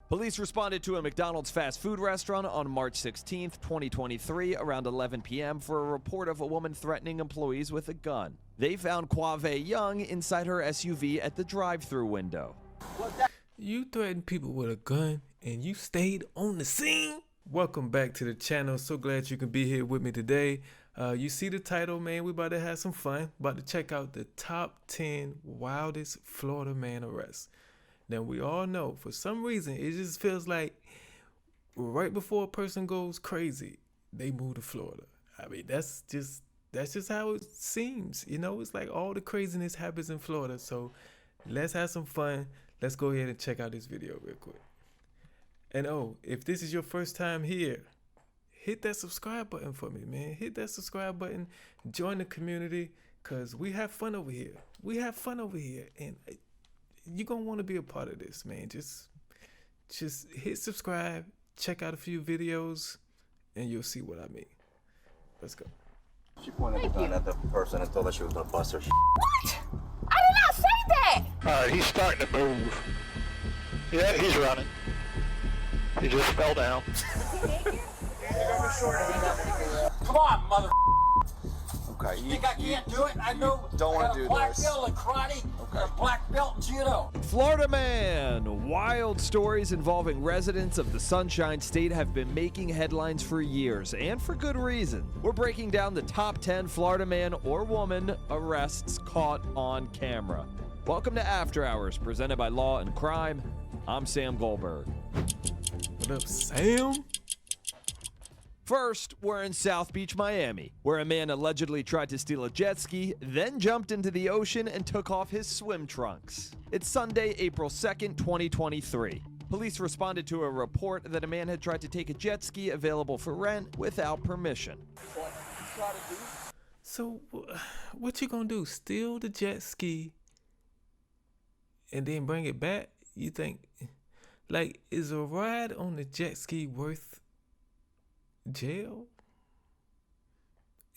Police responded to a McDonald's fast food restaurant on March 16, 2023, around 11 p.m. for a report of a woman threatening employees with a gun. They found Quave Young inside her SUV at the drive-thru window. You threatened people with a gun and you stayed on the scene? Welcome back to the channel. So glad you can be here with me today. You see the title, man. We about to have some fun. About to check out the top 10 wildest Florida man arrests. Now, we all know, for some reason, it just feels like right before a person goes crazy, they move to Florida. I mean, that's just how it seems. You know, it's like all the craziness happens in Florida. So let's have some fun. Let's go ahead and check out this video real quick. And oh, if this is your first time here, hit that subscribe button for me, man. Hit that subscribe button. Join the community, because we have fun over here. We have fun over here. And you're going to want to be a part of this, man. Just hit subscribe, check out a few videos, and you'll see what I mean. Let's go. She pointed the gun at the person and told her she was going to bust her. What? I did not say that! Alright, he's starting to move. Yeah, he's running. He just fell down. Come on, mother. Okay. You think I can't do it? I know. Don't want to do black this. belt in karate, and a black belt in judo. Florida man! Wild stories involving residents of the Sunshine State have been making headlines for years, and for good reason. We're breaking down the top 10 Florida man or woman arrests caught on camera. Welcome to After Hours, presented by Law and Crime. I'm Sam Goldberg. What up, Sam? First, we're in South Beach, Miami, where a man allegedly tried to steal a jet ski, then jumped into the ocean and took off his swim trunks. It's Sunday, April 2nd, 2023. Police responded to a report that a man had tried to take a jet ski available for rent without permission. So, what you gonna do? Steal the jet ski and then bring it back? You think, like, is a ride on the jet ski worth jail?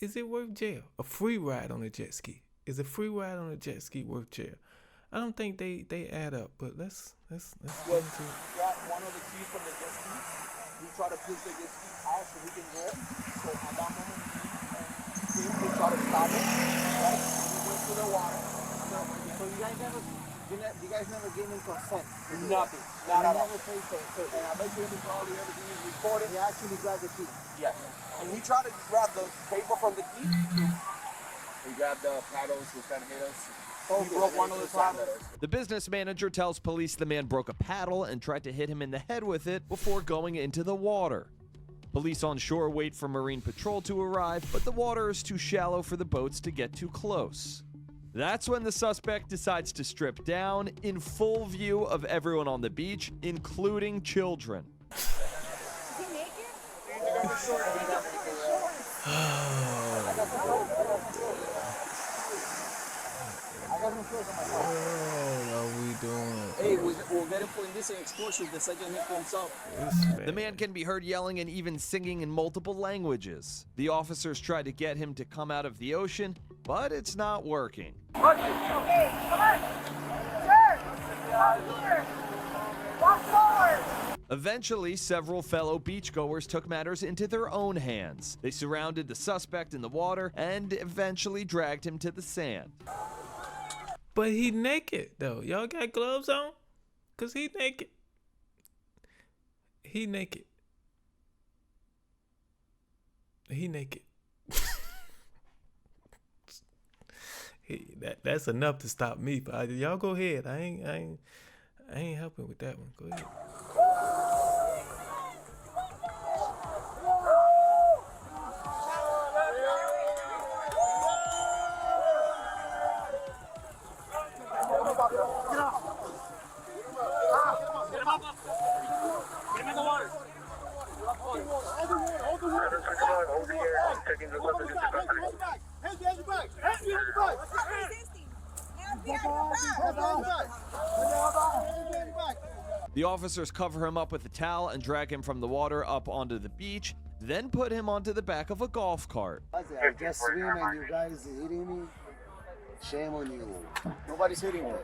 Is it worth jail? A free ride on a jet ski. Is a free ride on a jet ski worth jail? I don't think they add up, but let's Well, you got one of the keys from the jet ski. We try to push the jet ski out so we can go. So at that moment, we try to stop it. Right? We went to the water. So you guys never gave me consent. Nothing. Not at all. And I bet you probably everything is recorded. He actually grabbed the key. Yes. And we tried to grab the paper from the key. We grabbed the paddles. We tried to hit us. He broke one of the paddles. The business manager tells police the man broke a paddle and tried to hit him in the head with it before going into the water. Police on shore wait for Marine Patrol to arrive, but the water is too shallow for the boats to get too close. That's when the suspect decides to strip down in full view of everyone on the beach, including children. Is he naked? What are we doing? Hey, we'll get him for indecent exposure. The second he comes up. The man can be heard yelling and even singing in multiple languages. The officers try to get him to come out of the ocean, but it's not working. Okay, come on. Sir, come here. Walk forward. Eventually, several fellow beachgoers took matters into their own hands. They surrounded the suspect in the water and eventually dragged him to the sand. But he naked, though. Y'all got gloves on? Because he naked. He naked. He naked. That's enough to stop me. But y'all go ahead. I ain't helping with that one. Go ahead. The officers cover him up with a towel and drag him from the water up onto the beach, then put him onto the back of a golf cart. I just swim and you guys hitting me. Shame on you. Nobody's hitting him.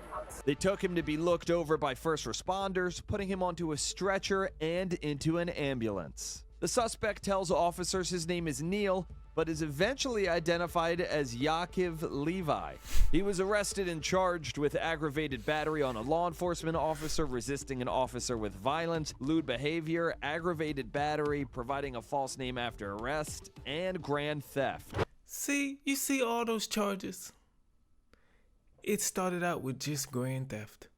They took him to be looked over by first responders, putting him onto a stretcher and into an ambulance. The suspect tells officers his name is Neil, but is eventually identified as Yaakov Levi. He was arrested and charged with aggravated battery on a law enforcement officer, resisting an officer with violence, lewd behavior, aggravated battery, providing a false name after arrest, and grand theft. See, you see all those charges? It started out with just grand theft.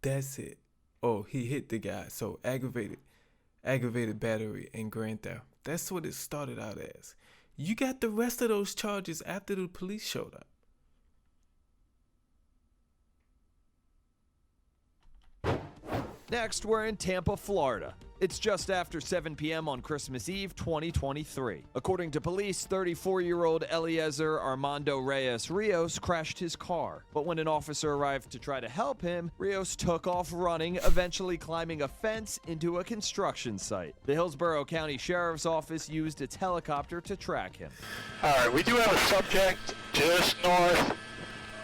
That's it. Oh, he hit the guy. So aggravated battery and grand theft. That's what it started out as. You got the rest of those charges after the police showed up. Next, we're in Tampa, Florida. It's just after 7 p.m. on Christmas Eve, 2023. According to police, 34-year-old Eliezer Armando Reyes Rios crashed his car. But when an officer arrived to try to help him, Rios took off running, eventually climbing a fence into a construction site. The Hillsborough County Sheriff's Office used its helicopter to track him. All right, we do have a subject just north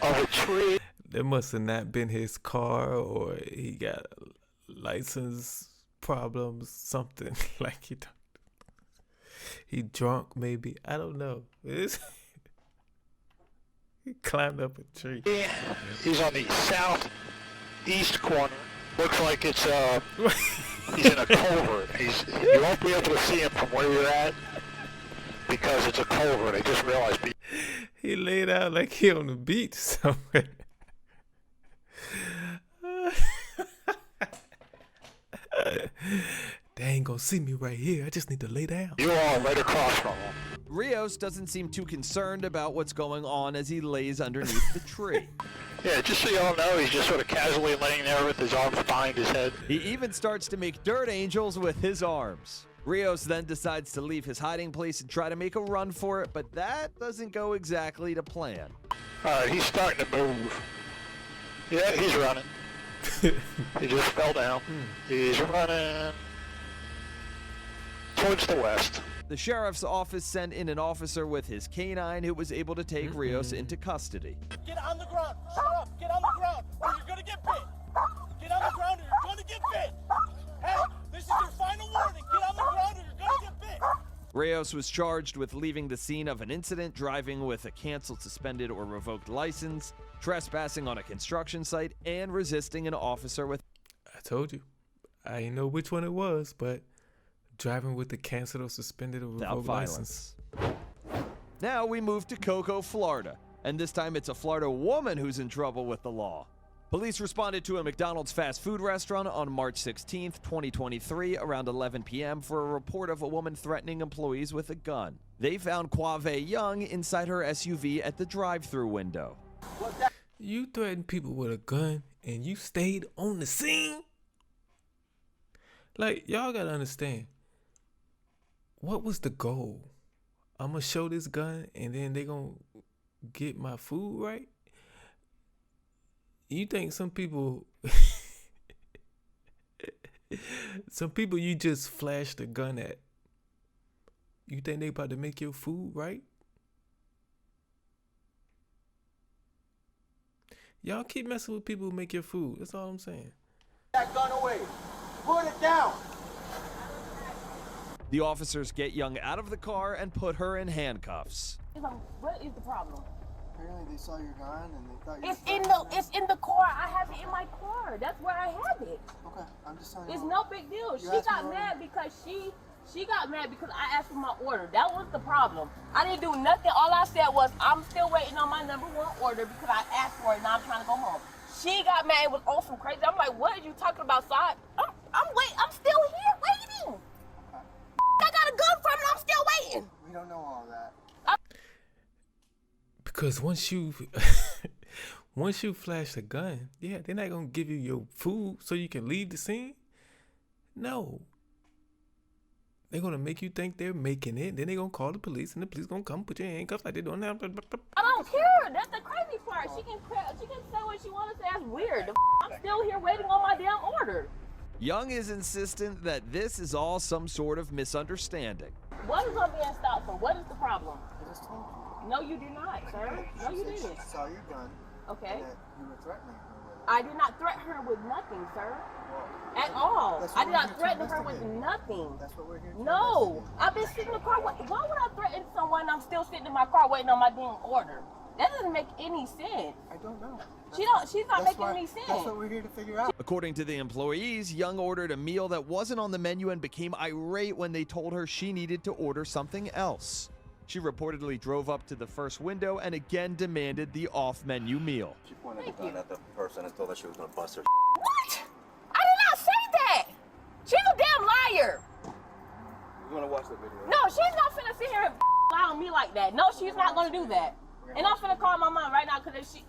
of a tree. That must have not been his car, or he got license problems, something like he drunk maybe. I don't know. He climbed up a tree. He's on the southeast corner. Looks like it's he's in a culvert. You won't be able to see him from where you're at because it's a culvert. I just realized. He laid out like he on the beach somewhere. They ain't gonna see me right here. I just need to lay down. You are right across from him. Rios doesn't seem too concerned about what's going on as he lays underneath the tree. Yeah, just so y'all know, he's just sort of casually laying there with his arms behind his head. He even starts to make dirt angels with his arms. Rios then decides to leave his hiding place and try to make a run for it, but that doesn't go exactly to plan. All right, he's starting to move. Yeah, he's running. He just fell down. He's running towards the west. The sheriff's office sent in an officer with his canine who was able to take Rios into custody. Get on the ground. Shut up. Get on the ground or you're going to get bit. Get on the ground or you're going to get bit. Hey, this is your final warning. Get on the ground or you're going to get bit. Rios was charged with leaving the scene of an incident, driving with a canceled, suspended, or revoked license, trespassing on a construction site, and resisting an officer with... I told you. I didn't know which one it was, but driving with a canceled or suspended or revoked license. Now we move to Cocoa, Florida, and this time it's a Florida woman who's in trouble with the law. Police responded to a McDonald's fast food restaurant on March 16, 2023, around 11 p.m. for a report of a woman threatening employees with a gun. They found Quave Young inside her SUV at the drive-thru window. You threatened people with a gun and you stayed on the scene? Like, y'all gotta understand. What was the goal? I'm gonna show this gun and then they gonna get my food, right? You think some people you just flash the gun at, you think they about to make your food, right? Y'all keep messing with people who make your food. That's all I'm saying. That gun away. Put it down. The officers get Young out of the car and put her in handcuffs. What is the problem? Apparently they saw your gun and they thought you It's in the car. I have it in my car. That's where I have it. Okay, I'm just telling you. It's no big deal. She got mad because she got mad because I asked for my order. That was the problem. I didn't do nothing. All I said was I'm still waiting on my number one order because I asked for it and now I'm trying to go home. She got mad. It was awesome crazy. I'm like, what are you talking about? So I'm still here waiting. I got a gun from it. I'm still waiting. We don't know all that. Because once you flash a gun, yeah, they're not gonna give you your food so you can leave the scene. No. They're gonna make you think they're making it, then they're gonna call the police and the police gonna come put you in handcuffs like they're doing now. I don't care. That's the crazy part. She can say what she wants to say. That's weird. I'm still here waiting on my damn order. Young is insistent that this is all some sort of misunderstanding. What is I'm being stopped for? What is the problem? I just told you. No, you did not, sir. No, you didn't. She saw your gun. Okay. And that you were threatening her with it. I did not threaten her with nothing, sir. Well, At all. that's I what did we're not here to threaten her with investigate. nothing. That's what we're here to No. investigate. I've been sitting in the car. Why would I threaten someone and I'm still sitting in my car waiting on my damn order? That doesn't make any sense. I don't know. She's not That's making any sense. That's what we're here to figure out. According to the employees, Young ordered a meal that wasn't on the menu and became irate when they told her she needed to order something else. She reportedly drove up to the first window and again demanded the off-menu meal. She pointed the gun at the person and told her she was gonna bust her. What? I did not say that. She's a damn liar. You wanna watch the video? No, she's not finna sit here and lie on me like that. No, she's not gonna do that. And I'm finna call my mom right now because if she,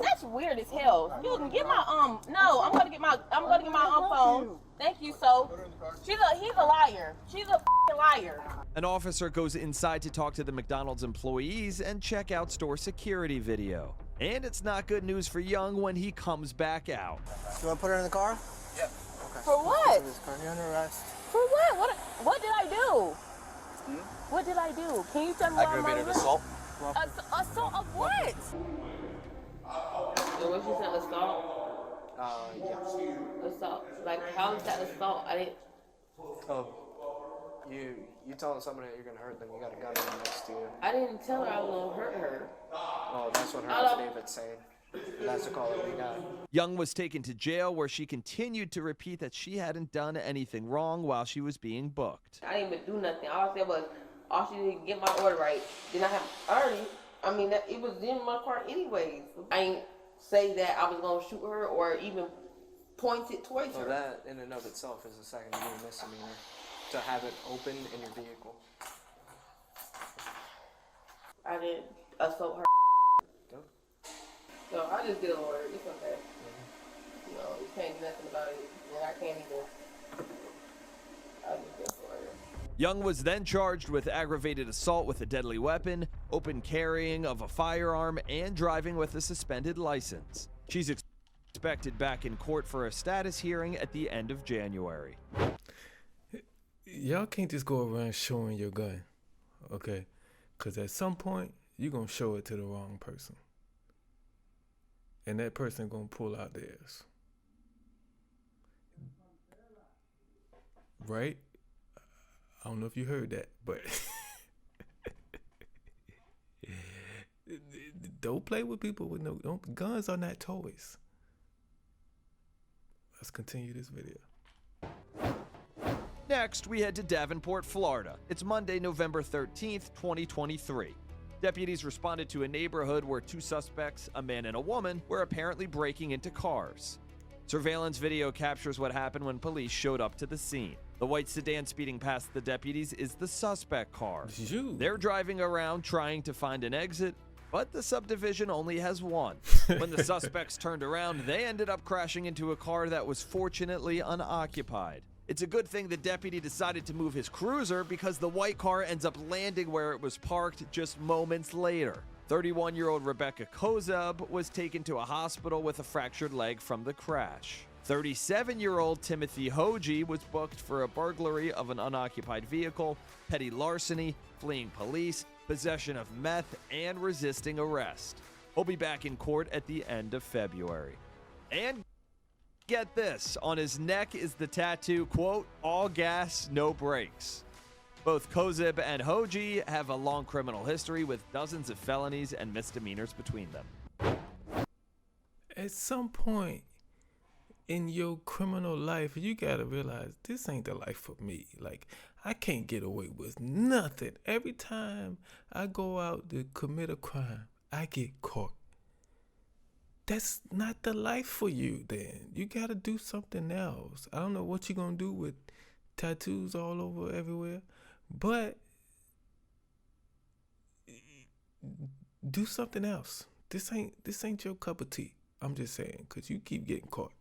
that's weird as hell. You can get my no, I'm gonna get my phone. Thank you. So he's a liar. She's a liar. An officer goes inside to talk to the McDonald's employees and check out store security video. And it's not good news for Young when he comes back out. You want to put her in the car? Yep. Okay. For what? This car, you're under arrest. For what? What did I do? What did I do? Can you tell me what I'm Aggravated assault. Assault of what? So what you said, assault? Yeah. Assault. Like, how is that assault? I didn't. Oh, you telling somebody that you're gonna hurt them? You got a gun right next to you. I didn't tell her I was gonna hurt her. Oh, that's what her affidavit's saying. That's the call that we got. Young was taken to jail where she continued to repeat that she hadn't done anything wrong while she was being booked. I didn't even do nothing. All I said was, all she did get my order right. Then it was in my car anyways. I ain't say that I was gonna shoot her or even point it towards her. Well, that in and of itself is a second-degree misdemeanor to have it open in your vehicle. I didn't assault her. No. So I just did an order. It's okay. You know, you can't do nothing about it. And I can't even. I just did an order. Young was then charged with aggravated assault with a deadly weapon, open carrying of a firearm, and driving with a suspended license. She's expected back in court for a status hearing at the end of January. Y'all can't just go around showing your gun, okay? Because at some point, you're going to show it to the wrong person. And that person going to pull out theirs. Right? I don't know if you heard that, but don't play with people with no guns are not toys. Let's continue this video. Next, we head to Davenport, Florida. It's Monday, November 13th, 2023. Deputies responded to a neighborhood where two suspects, a man and a woman, were apparently breaking into cars. Surveillance video captures what happened when police showed up to the scene. The white sedan speeding past the deputies is the suspect car. They're driving around trying to find an exit, but the subdivision only has one. When the suspects turned around, they ended up crashing into a car that was fortunately unoccupied. It's a good thing the deputy decided to move his cruiser because the white car ends up landing where it was parked just moments later. 31-year-old Rebecca Kozub was taken to a hospital with a fractured leg from the crash. 37-year-old Timothy Hoji was booked for a burglary of an unoccupied vehicle, petty larceny, fleeing police, possession of meth, and resisting arrest. He'll be back in court at the end of February. And get this, on his neck is the tattoo, quote, "all gas, no brakes." Both Kozib and Hoji have a long criminal history with dozens of felonies and misdemeanors between them. At some point in your criminal life, you gotta realize this ain't the life for me. Like, I can't get away with nothing. Every time I go out to commit a crime, I get caught. That's not the life for you then. You gotta do something else. I don't know what you're gonna do with tattoos all over everywhere, but do something else. This ain't your cup of tea. I'm just saying, cause you keep getting caught.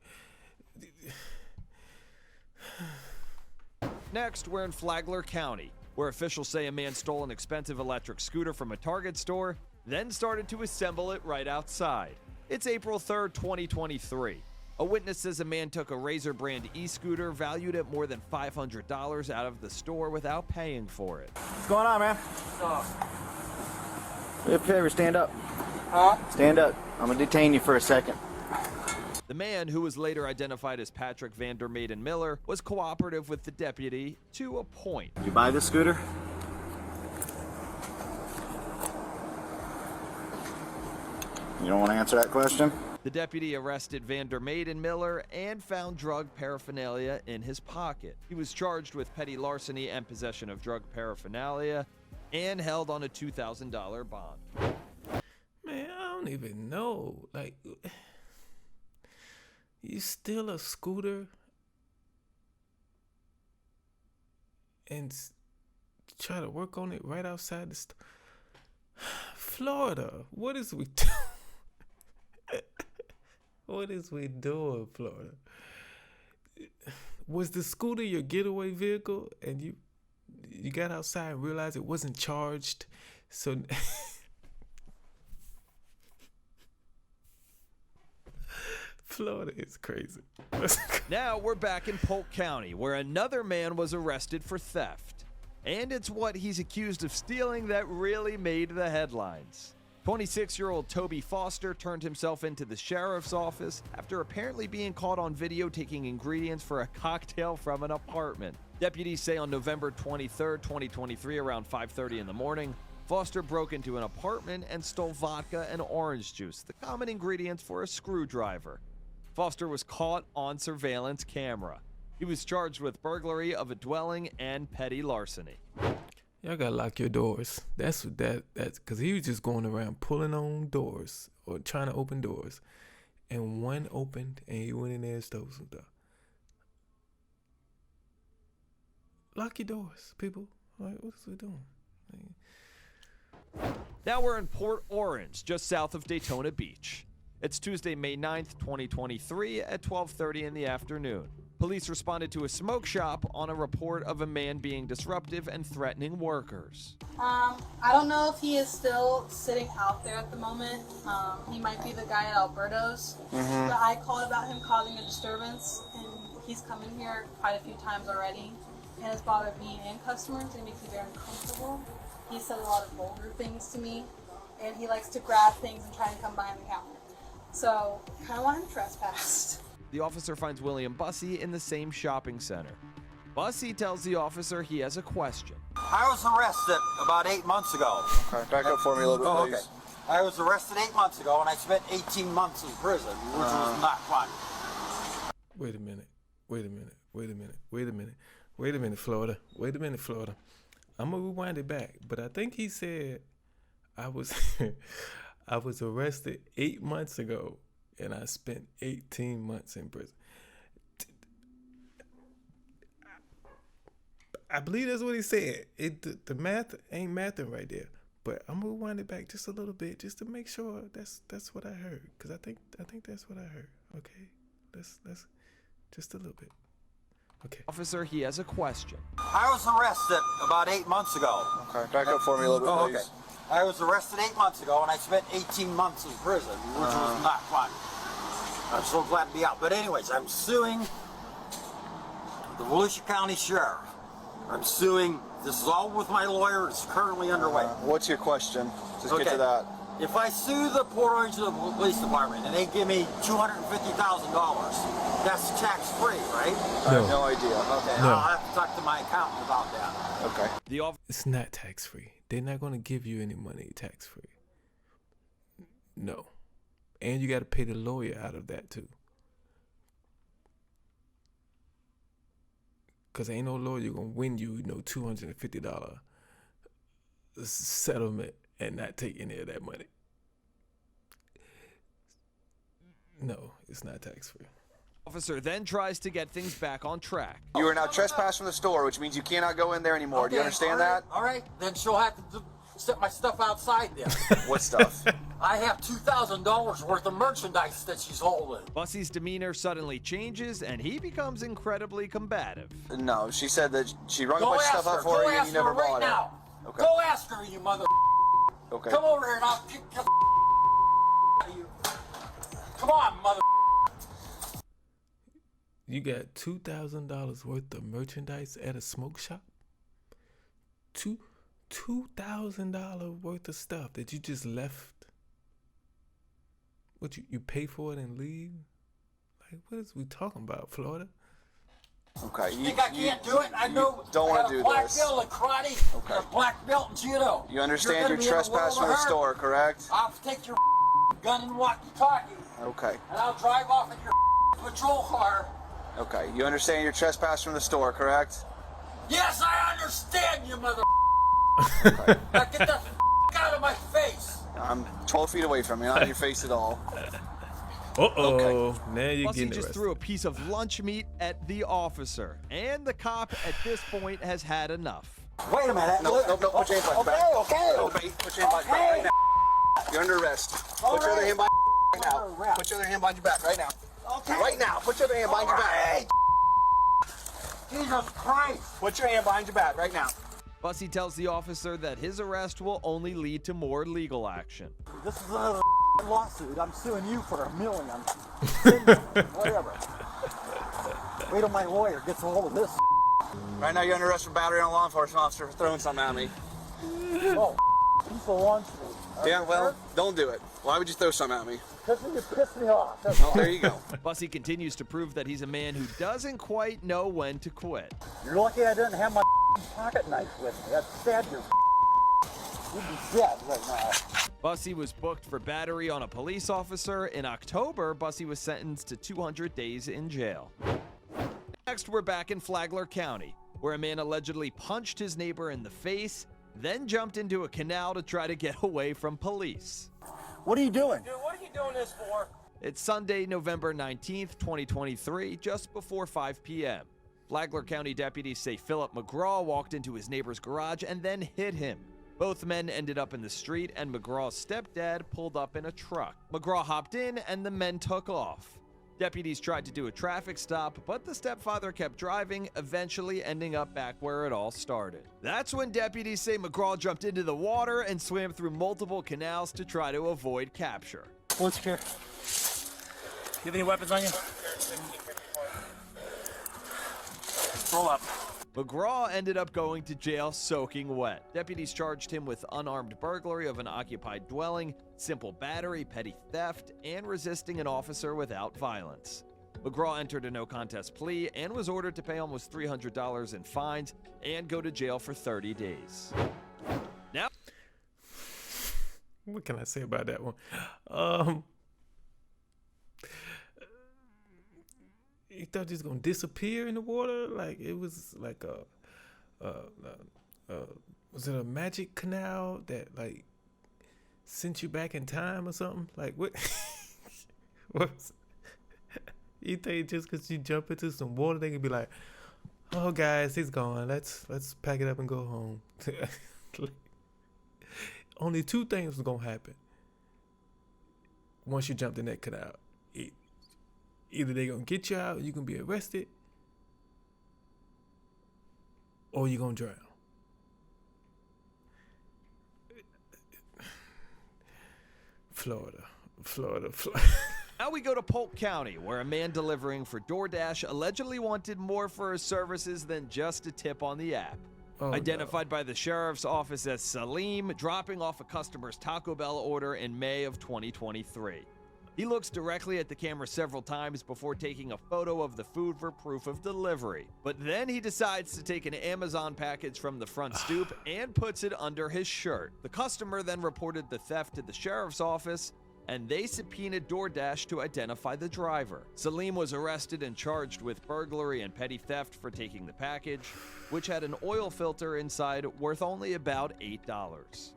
Next, we're in Flagler County, where officials say a man stole an expensive electric scooter from a Target store, then started to assemble it right outside. It's April 3rd, 2023. A witness says a man took a Razor brand e-scooter valued at more than $500 out of the store without paying for it. What's going on, man? Favor, stand up. Huh? Stand up. I'm gonna detain you for a second. The man, who was later identified as Patrick Vandermaiden Miller, was cooperative with the deputy to a point. Did you buy this scooter? You don't want to answer that question? The deputy arrested Vandermaiden Miller and found drug paraphernalia in his pocket. He was charged with petty larceny and possession of drug paraphernalia and held on a $2,000 bond. Man, I don't even know. Like, you steal a scooter and try to work on it right outside the Florida. What is we doing? What is we doing, Florida? Was the scooter your getaway vehicle and you got outside and realized it wasn't charged? So Florida is crazy. Now we're back in Polk County, where another man was arrested for theft. And it's what he's accused of stealing that really made the headlines. 26-year-old Toby Foster turned himself into the sheriff's office after apparently being caught on video taking ingredients for a cocktail from an apartment. Deputies say on November 23, 2023, around 5:30 in the morning, Foster broke into an apartment and stole vodka and orange juice, the common ingredients for a screwdriver. Foster was caught on surveillance camera. He was charged with burglary of a dwelling and petty larceny. Y'all gotta lock your doors. That's because he was just going around pulling on doors or trying to open doors, and one opened and he went in there and stole some stuff. Lock your doors, people. Like, what's we doing? Now we're in Port Orange, just south of Daytona Beach. It's Tuesday, May 9th, 2023 at 12:30 in the afternoon. Police responded to a smoke shop on a report of a man being disruptive and threatening workers. I don't know if he is still sitting out there at the moment. He might be the guy at Alberto's. But I called about him causing a disturbance, and he's come in here quite a few times already. And has bothered me and customers, and makes me very uncomfortable. He said a lot of vulgar things to me, and he likes to grab things and try and come behind the counter. So, I kind of want him trespassed. The officer finds William Bussey in the same shopping center. Bussey tells the officer he has a question. I was arrested about 8 months ago. Okay, back up for me a little bit, please. Okay. I was arrested 8 months ago, and I spent 18 months in prison, which was not fun. Wait a minute, Florida. Wait a minute, Florida. I'm gonna rewind it back, but I think he said I was I was arrested 8 months ago and I spent 18 months in prison. I believe that's what he said. The math ain't mathing right there, but I'm gonna rewind it back just a little bit just to make sure that's what I heard, because I think that's what I heard. Okay, let's just a little bit. Okay. Officer, he has a question. I was arrested about 8 months ago. Okay, back up for me a little bit, please. Okay. I was arrested 8 months ago, and I spent 18 months in prison, which was not fun. I'm so glad to be out. But anyways, I'm suing the Volusia County Sheriff. I'm suing. This is all with my lawyer. It's currently underway. What's your question? Just get to that. If I sue the Port Orange Police Department and they give me $250,000, that's tax-free, right? I have no idea. Okay, No. I'll have to talk to my accountant about that. Okay. It's not tax-free. They're not gonna give you any money tax-free. No. And you gotta pay the lawyer out of that too. Cause ain't no lawyer gonna win you, $250 settlement and not take any of that money. No, it's not tax-free. Officer then tries to get things back on track. You are now trespassed from the store, which means you cannot go in there anymore. Okay, Do you understand that? All right, then she'll have to set my stuff outside then. What stuff? I have $2,000 worth of merchandise that she's holding. Bussey's demeanor suddenly changes and he becomes incredibly combative. No, she said that she rung a Go bunch of ask stuff her. up for Go you and ask you never her right bought now. it. Okay. Go ask her, you mother. Okay. Come over here and I'll kick the out of you. Come on, mother. You got $2,000 worth of merchandise at a smoke shop? $2,000 worth of stuff that you just left. What you pay for it and leave? Like, what is we talking about, Florida? Okay. You think I can't do it? I know. Don't want to do black this. belt in karate. Okay. A black belt in judo. You understand you're gonna be in a world trespassing of the hurt. store, correct? I'll take your gun and walkie-talkie, Okay. and I'll drive off in your patrol car. Okay. You understand you're trespassing from the store, correct? Yes, I understand you, mother. Okay. Now get the out of my face. I'm 12 feet away from you, not in your face at all. Uh-oh. Now you're Bussy getting just arrested. threw a piece of lunch meat at the officer, and the cop at this point has had enough. Wait a minute. No, put your hand behind your back. Okay. No, put your hand behind your back right now. You're under arrest. Put your other hand behind your back right now. Put your other hand behind your back right now. Okay. Right now. Put your other hand behind your back. Jesus Christ. Put your hand behind your back right now. Bussy tells the officer that his arrest will only lead to more legal action. This is another lawsuit. I'm suing you for $1 million. Whatever. Wait till my lawyer gets a hold of this. Right now you're under arrest for battery on a law enforcement officer for throwing something at me. Oh, he's the launch me. Yeah, well, don't do it. Why would you throw something at me? Because you pissed me off. That's Oh, there you go. Bussy continues to prove that he's a man who doesn't quite know when to quit. You're lucky I didn't have my pocket knife with me. That's sad. You'd be dead right now. Bussy was booked for battery on a police officer. In October, Bussy was sentenced to 200 days in jail. Next, we're back in Flagler County, where a man allegedly punched his neighbor in the face, then jumped into a canal to try to get away from police. What are you doing? Dude, what are you doing this for? It's Sunday, November 19th, 2023, just before 5 p.m. Flagler County deputies say Philip McGraw walked into his neighbor's garage and then hit him. Both men ended up in the street, and McGraw's stepdad pulled up in a truck. McGraw hopped in, and the men took off. Deputies tried to do a traffic stop, but the stepfather kept driving, eventually ending up back where it all started. That's when deputies say McGraw jumped into the water and swam through multiple canals to try to avoid capture. What's here? You have any weapons on you? Roll up. McGraw ended up going to jail soaking wet. Deputies charged him with unarmed burglary of an occupied dwelling, simple battery, petty theft, and resisting an officer without violence. McGraw entered a no-contest plea and was ordered to pay almost $300 in fines and go to jail for 30 days. Now, What can I say about that one? You thought he was gonna disappear in the water? Like it was like was it a magic canal that like sent you back in time or something? Like what? What's you think just because you jump into some water, they can be like, "Oh, guys, he's gone. Let's pack it up and go home." Only two things was gonna happen once you jumped in that canal. Either they gonna get you out, you can be arrested, or you gonna drown. Florida. Now we go to Polk County, where a man delivering for DoorDash allegedly wanted more for his services than just a tip on the app. Oh, Identified by the sheriff's office as Salim, dropping off a customer's Taco Bell order in May of 2023. He looks directly at the camera several times before taking a photo of the food for proof of delivery. But then he decides to take an Amazon package from the front stoop and puts it under his shirt. The customer then reported the theft to the sheriff's office, and they subpoenaed DoorDash to identify the driver. Salim was arrested and charged with burglary and petty theft for taking the package, which had an oil filter inside worth only about $8.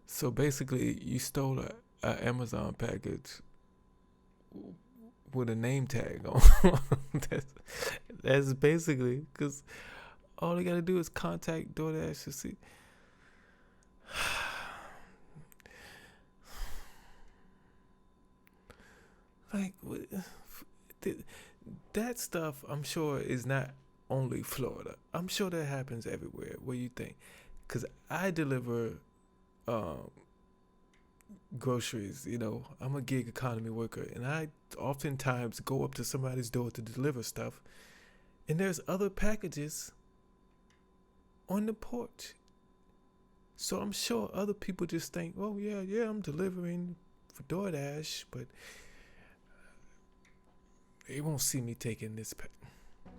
So basically, you stole a Amazon package with a name tag on. that's basically, because all they gotta do is contact DoorDash to see. Like that stuff, I'm sure is not only Florida. I'm sure that happens everywhere. What do you think? Because I deliver groceries. You know, I'm a gig economy worker, and I oftentimes go up to somebody's door to deliver stuff, And there's other packages on the porch. So I'm sure other people just think, oh yeah, I'm delivering for DoorDash, but they won't see me taking this pack.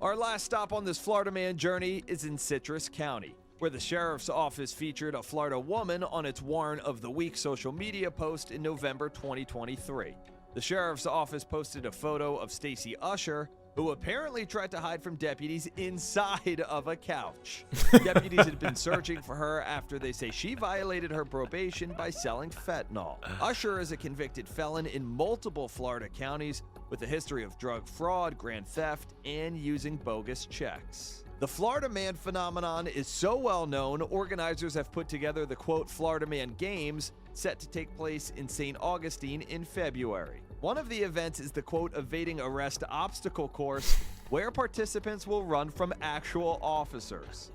Our last stop on this Florida man journey is in Citrus County, where the sheriff's office featured a Florida woman on its Warrant of the Week social media post in November 2023. The sheriff's office posted a photo of Stacy Usher, who apparently tried to hide from deputies inside of a couch. Deputies had been searching for her after they say she violated her probation by selling fentanyl. Usher is a convicted felon in multiple Florida counties with a history of drug fraud, grand theft, and using bogus checks. The Florida Man phenomenon is so well known, organizers have put together the quote Florida Man Games, set to take place in St. Augustine in February. One of the events is the quote evading arrest obstacle course, where participants will run from actual officers.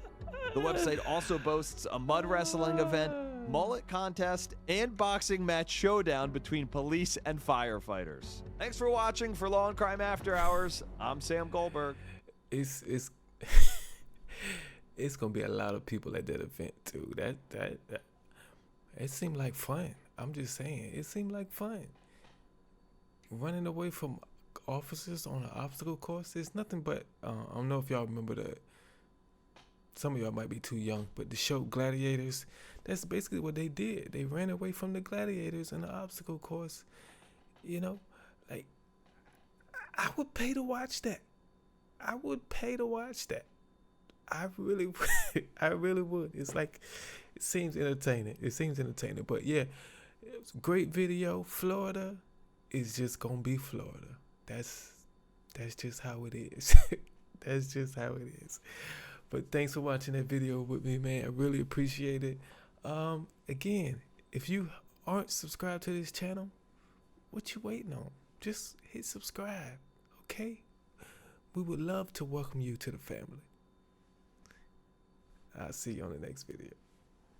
The website also boasts a mud wrestling event, mullet contest, and boxing match showdown between police and firefighters. Thanks for watching for Law and Crime After Hours. I'm Sam Goldberg. It's it's gonna be a lot of people at that event too. That it seemed like fun. I'm just saying, it seemed like fun. Running away from officers on an obstacle course is nothing but I don't know if y'all remember that. Some of y'all might be too young, but the show Gladiators, that's basically what they did. They ran away from the gladiators in the obstacle course. You know, like, I would pay to watch that. I would pay to watch that. I really would. I really would. It's like, it seems entertaining. But yeah, it was a great video. Florida is just gonna be Florida. That's just how it is. That's just how it is. But thanks for watching that video with me, man. I really appreciate it. Again, if you aren't subscribed to this channel, what you waiting on? Just hit subscribe, okay? We would love to welcome you to the family. I'll see you on the next video.